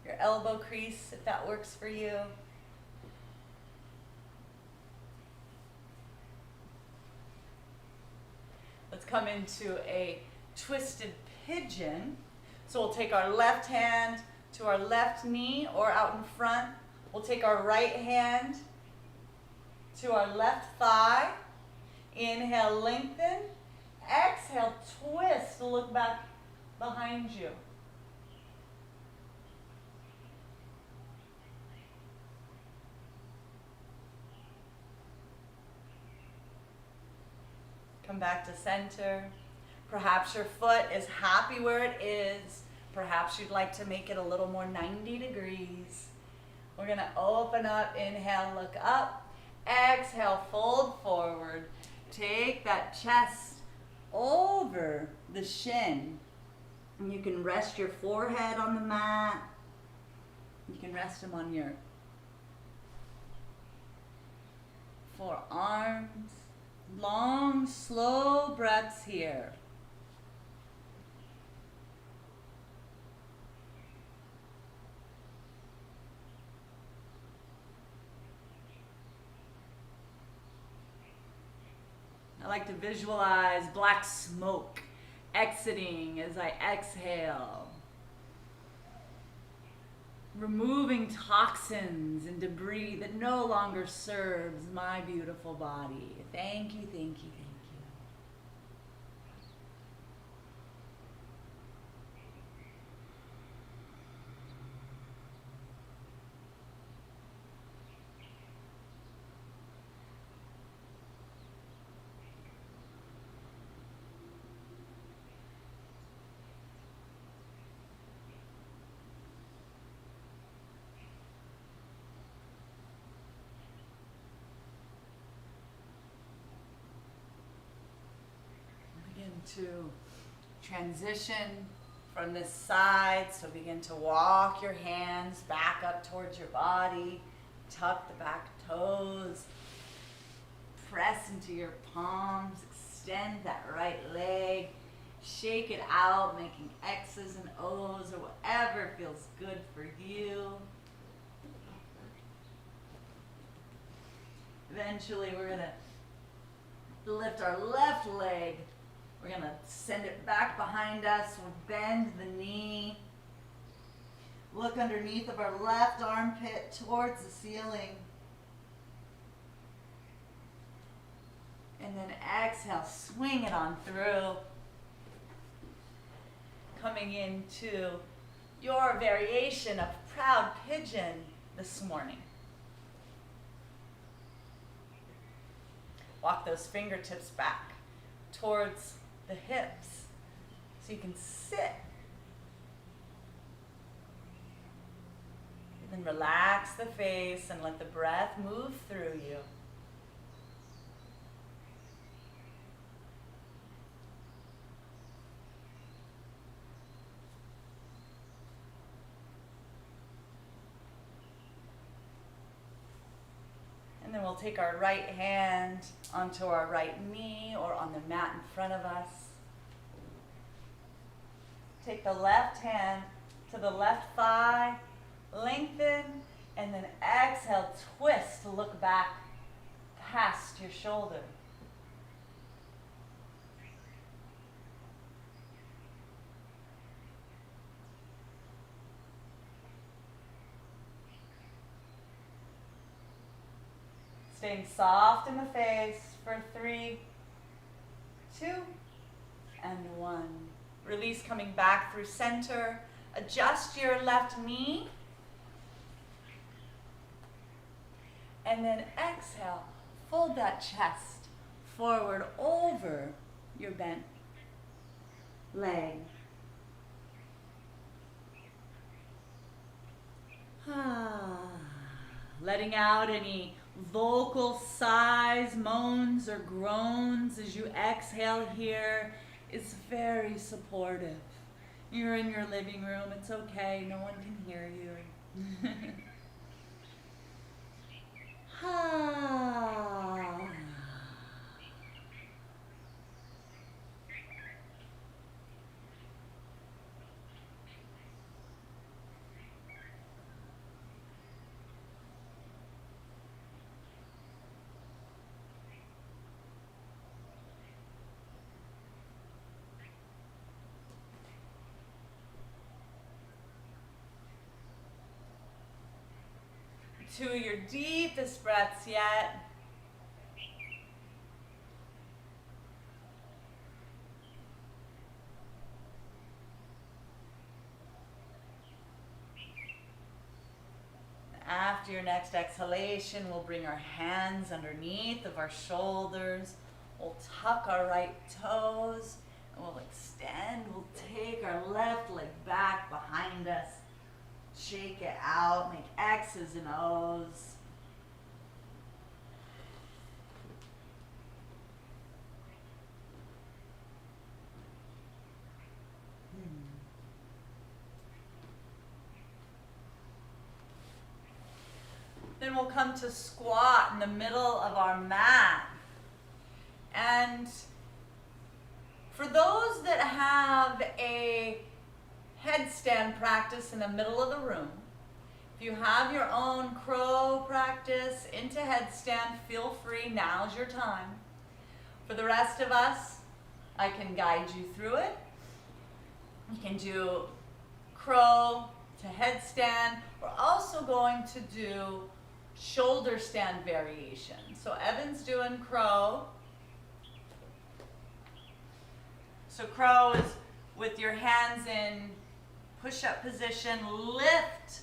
your elbow crease, if that works for you. Let's come into a twisted pigeon. So we'll take our left hand to our left knee or out in front. We'll take our right hand to our left thigh. Inhale, lengthen. Exhale, twist, look back behind you. Come back to center. Perhaps your foot is happy where it is. Perhaps you'd like to make it a little more 90 degrees. We're going to open up, inhale, look up. Exhale, fold forward. Take that chest over the shin. And you can rest your forehead on the mat. You can rest them on your forearms. Long, slow breaths here. I like to visualize black smoke exiting as I exhale. Removing toxins and debris that no longer serves my beautiful body. Thank you, thank you, thank you. To transition from this side, so begin to walk your hands back up towards your body, tuck the back toes, press into your palms, extend that right leg, shake it out, making X's and O's or whatever feels good for you. Eventually we're going to lift our left leg. We're going to send it back behind us. We'll bend the knee. Look underneath of our left armpit towards the ceiling. And then exhale, swing it on through. Coming into your variation of proud pigeon this morning. Walk those fingertips back towards the hips so you can sit. And then relax the face and let the breath move through you. And then we'll take our right hand onto our right knee or on the mat in front of us. Take the left hand to the left thigh, lengthen, and then exhale, twist to look back past your shoulder. Staying soft in the face for 3, 2, and 1. Release coming back through center. Adjust your left knee. And then exhale. Fold that chest forward over your bent leg. Letting out any vocal sighs, moans, or groans as you exhale here is very supportive. You're in your living room. It's okay. No one can hear you. Two of your deepest breaths yet. After your next exhalation, we'll bring our hands underneath of our shoulders. We'll tuck our right toes and we'll extend. We'll take our left leg back behind us. Shake it out, make X's and O's. Then we'll come to squat in the middle of our mat. And for those that have a headstand practice in the middle of the room, if you have your own crow practice into headstand, feel free, now's your time. For the rest of us, I can guide you through it. You can do crow to headstand. We're also going to do shoulder stand variation. So Evan's doing crow. So crow is with your hands in push-up position, lift.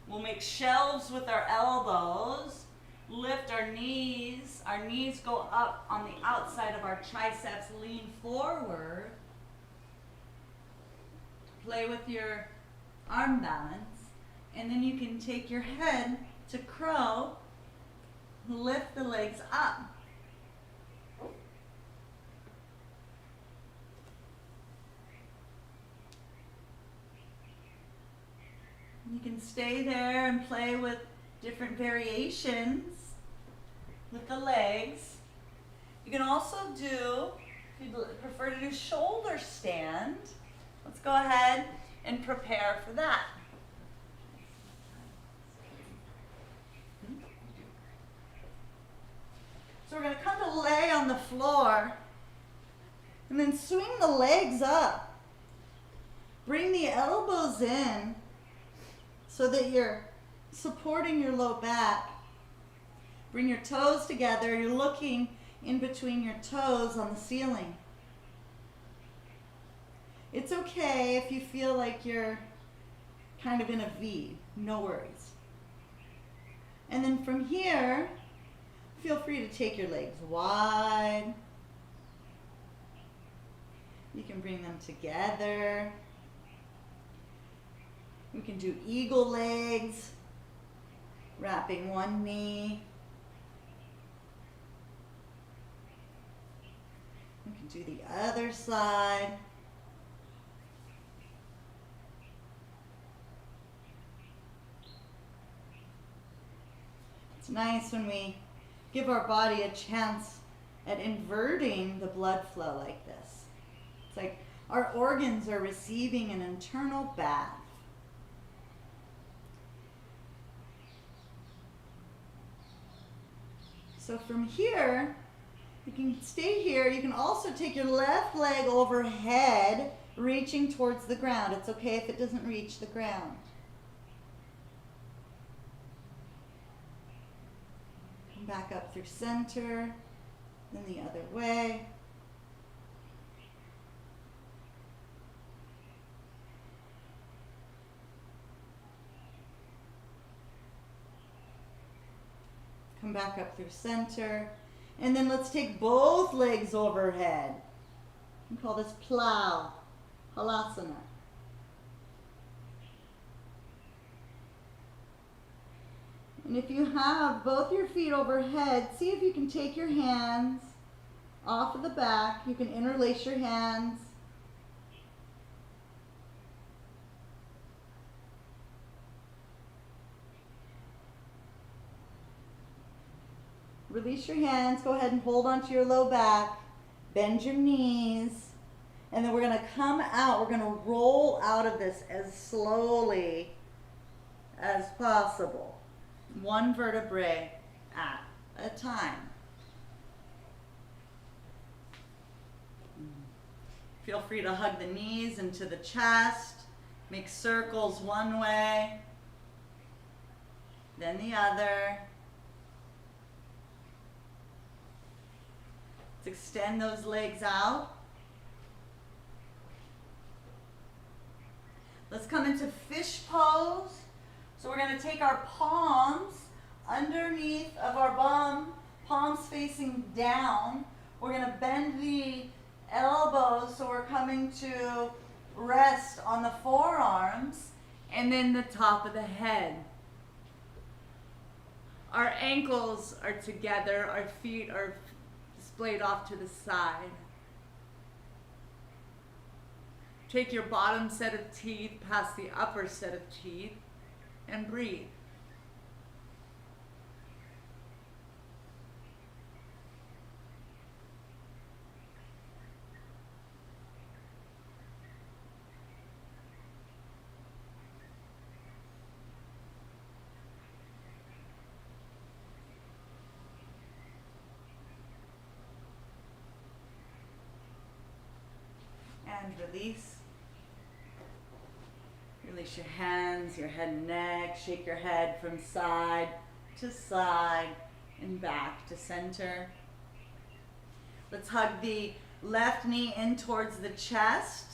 We'll make shelves with our elbows, lift our knees. Our knees go up on the outside of our triceps, lean forward. Play with your arm balance. And then you can take your head to crow, lift the legs up. You can stay there and play with different variations with the legs. You can also do, if you prefer to do shoulder stand, let's go ahead and prepare for that. So we're going to come to lay on the floor and then swing the legs up. Bring the elbows in so that you're supporting your low back. Bring your toes together. You're looking in between your toes on the ceiling. It's okay if you feel like you're kind of in a V. No worries. And then from here, feel free to take your legs wide. You can bring them together. We can do eagle legs, wrapping one knee. We can do the other side. It's nice when we give our body a chance at inverting the blood flow like this. It's like our organs are receiving an internal bath. So from here, you can stay here. You can also take your left leg overhead, reaching towards the ground. It's okay if it doesn't reach the ground. Come back up through center, then the other way. Come back up through center. And then let's take both legs overhead. We call this plow, halasana. And if you have both your feet overhead, see if you can take your hands off of the back. You can interlace your hands. Release your hands. Go ahead and hold onto your low back. Bend your knees. And then we're going to come out. We're going to roll out of this as slowly as possible. One vertebrae at a time. Feel free to hug the knees into the chest. Make circles one way, then the other. Let's extend those legs out. Let's come into fish pose. So we're going to take our palms underneath of our bum, palms facing down. We're going to bend the elbows so we're coming to rest on the forearms and then the top of the head. Our ankles are together, our feet are displayed off to the side. Take your bottom set of teeth past the upper set of teeth and breathe. release. Release your hands, your head and neck. Shake your head from side to side and back to center. Let's hug the left knee in towards the chest.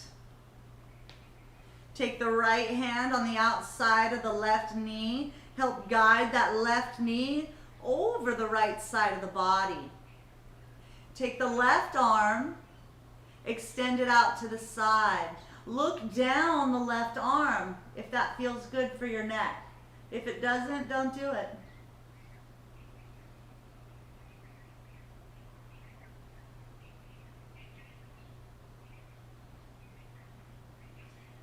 Take the right hand on the outside of the left knee. Help guide that left knee over the right side of the body. Take the left arm, extend it out to the side. Look down the left arm if that feels good for your neck. If it doesn't, don't do it.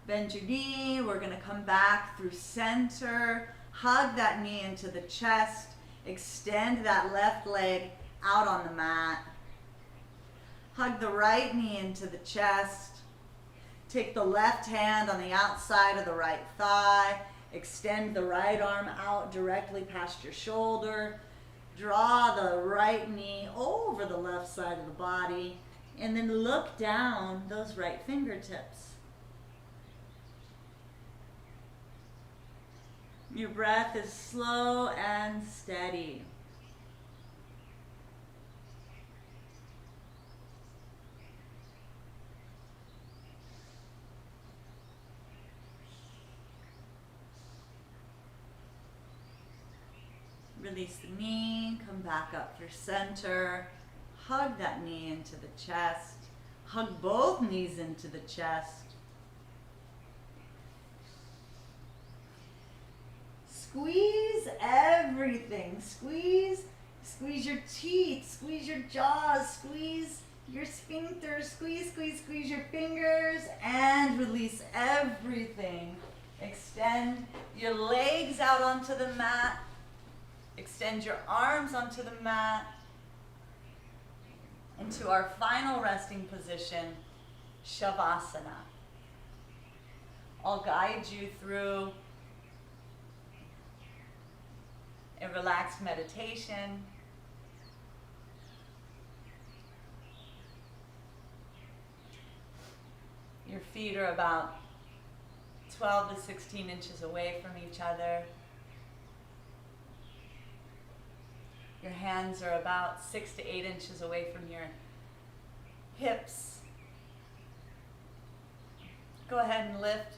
Bend your knee. We're going to come back through center. Hug that knee into the chest. Extend that left leg out on the mat. Hug the right knee into the chest. Take the left hand on the outside of the right thigh. Extend the right arm out directly past your shoulder. Draw the right knee over the left side of the body. And then look down those right fingertips. Your breath is slow and steady. Release the knee, come back up through center. Hug that knee into the chest. Hug both knees into the chest. Squeeze everything. Squeeze your teeth, squeeze your jaws, squeeze your sphincter, squeeze your fingers, and release everything. Extend your legs out onto the mat. Extend your arms onto the mat. Into our final resting position, Shavasana. I'll guide you through a relaxed meditation. Your feet are about 12 to 16 inches away from each other. Your hands are about 6 to 8 inches away from your hips. Go ahead and lift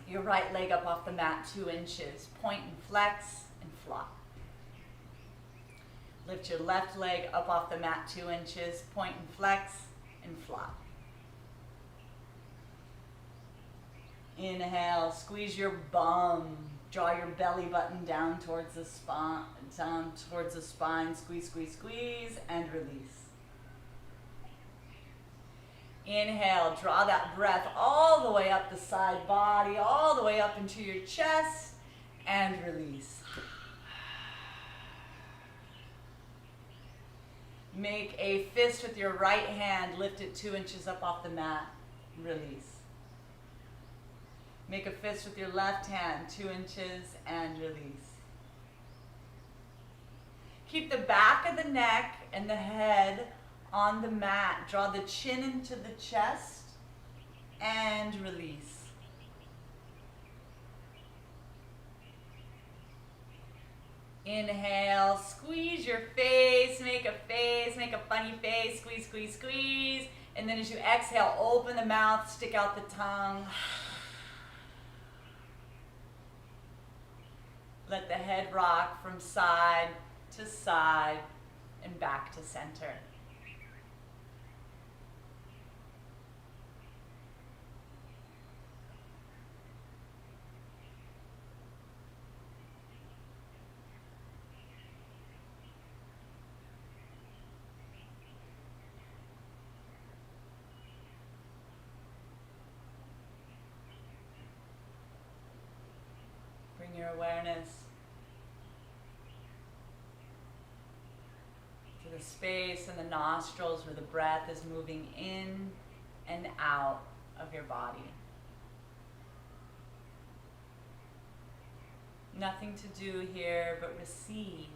your right leg up off the mat 2 inches. Point and flex and flop. Lift your left leg up off the mat 2 inches. Point and flex and flop. Inhale, squeeze your bum. Draw your belly button down towards the spine, Squeeze, squeeze, squeeze, and release. Inhale, draw that breath all the way up the side body, all the way up into your chest, and release. Make a fist with your right hand, lift it 2 inches up off the mat, release. Make a fist with your left hand, 2 inches, and release. Keep the back of the neck and the head on the mat. Draw the chin into the chest and release. Inhale, squeeze your face, make a funny face, squeeze, squeeze, squeeze. And then as you exhale, open the mouth, stick out the tongue. Let the head rock from side to side and back to center. Bring your awareness to the space in the nostrils where the breath is moving in and out of your body. Nothing to do here but receive.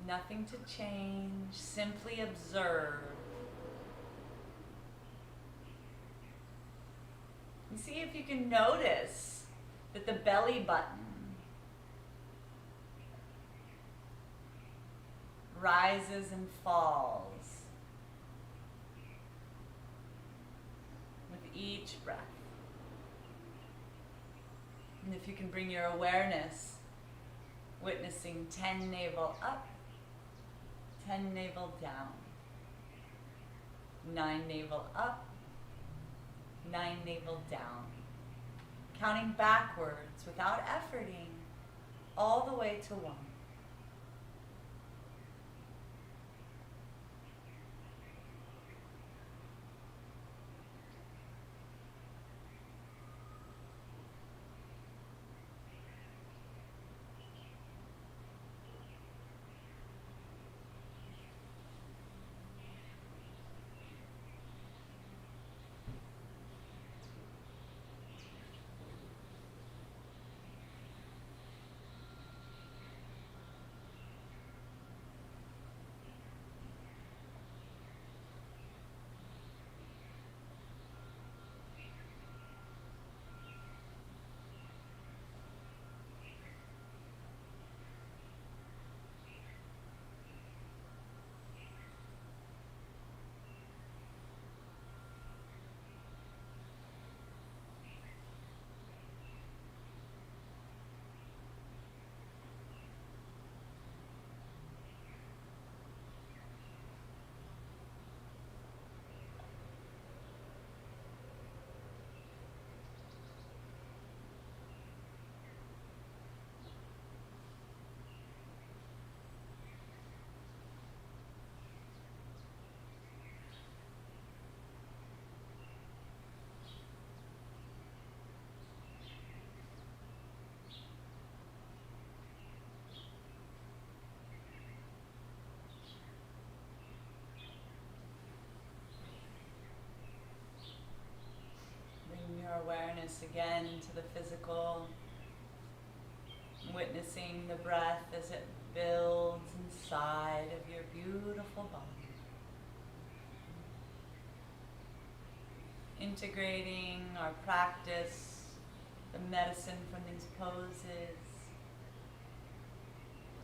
Nothing to change, simply observe. And see if you can notice that the belly button rises and falls with each breath. And if you can bring your awareness, witnessing 10 navel up, 10 navel down, 9 navel up, 9 navel down. Counting backwards without efforting, all the way to 1. Awareness again to the physical, witnessing the breath as it builds inside of your beautiful body. Integrating our practice, the medicine from these poses,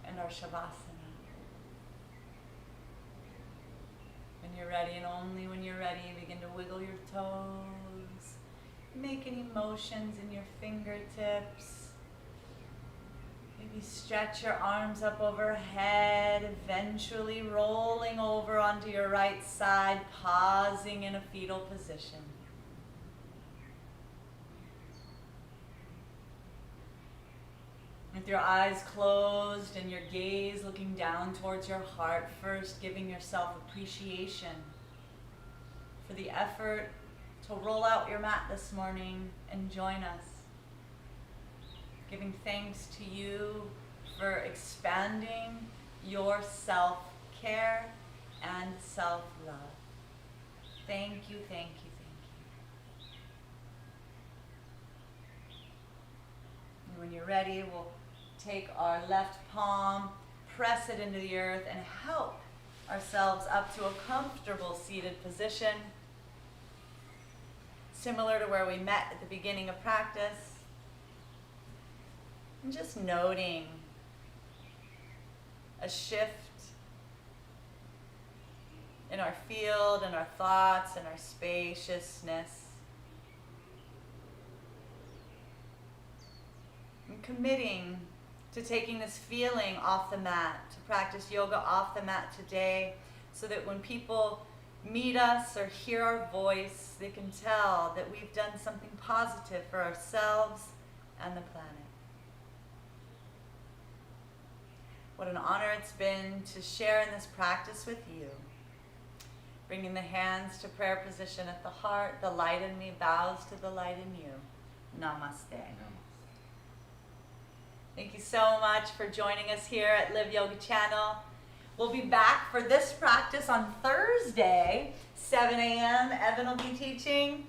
and our shavasana. When you're ready, and only when you're ready, begin to wiggle your toes. Make any motions in your fingertips. Maybe stretch your arms up overhead, eventually rolling over onto your right side, pausing in a fetal position. With your eyes closed and your gaze looking down towards your heart, first giving yourself appreciation for the effort to roll out your mat this morning and join us. Giving thanks to you for expanding your self-care and self-love. Thank you, thank you, thank you. And when you're ready, we'll take our left palm, press it into the earth, and help ourselves up to a comfortable seated position, similar to where we met at the beginning of practice. And just noting a shift in our field and our thoughts and our spaciousness. And committing to taking this feeling off the mat, to practice yoga off the mat today, so that when people meet us or hear our voice, they can tell that we've done something positive for ourselves and the planet. What an honor it's been to share in this practice with you. Bringing the hands to prayer position at the heart, the light in me bows to the light in you. Namaste. Thank you so much for joining us here at Live Yoga Channel. We'll be back for this practice on Thursday, 7 a.m. Evan will be teaching.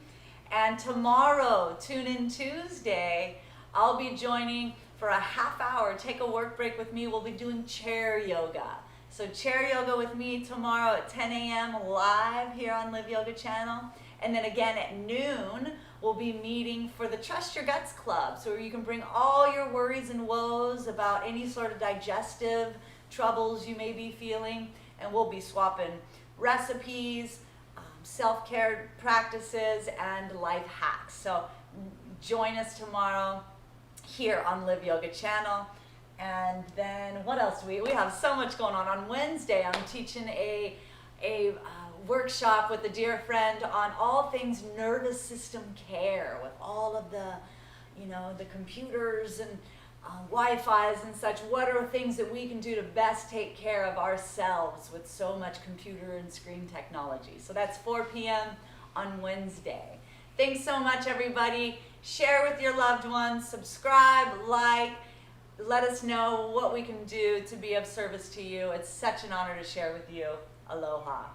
And tomorrow, tune in Tuesday, I'll be joining for a half hour. Take a work break with me. We'll be doing chair yoga. So chair yoga with me tomorrow at 10 a.m. live here on Live Yoga Channel. And then again at noon, we'll be meeting for the Trust Your Guts Club. So you can bring all your worries and woes about any sort of digestive troubles you may be feeling. And we'll be swapping recipes, self-care practices, and life hacks. So join us tomorrow here on Live Yoga Channel. And then what else do we have so much going on. On Wednesday, I'm teaching a workshop with a dear friend on all things nervous system care, with all of the, the computers and Wi-Fi's and such. What are things that we can do to best take care of ourselves with so much computer and screen technology? So that's 4 p.m. on Wednesday. Thanks so much, everybody. Share with your loved ones, subscribe, like, let us know what we can do to be of service to you. It's such an honor to share with you. Aloha.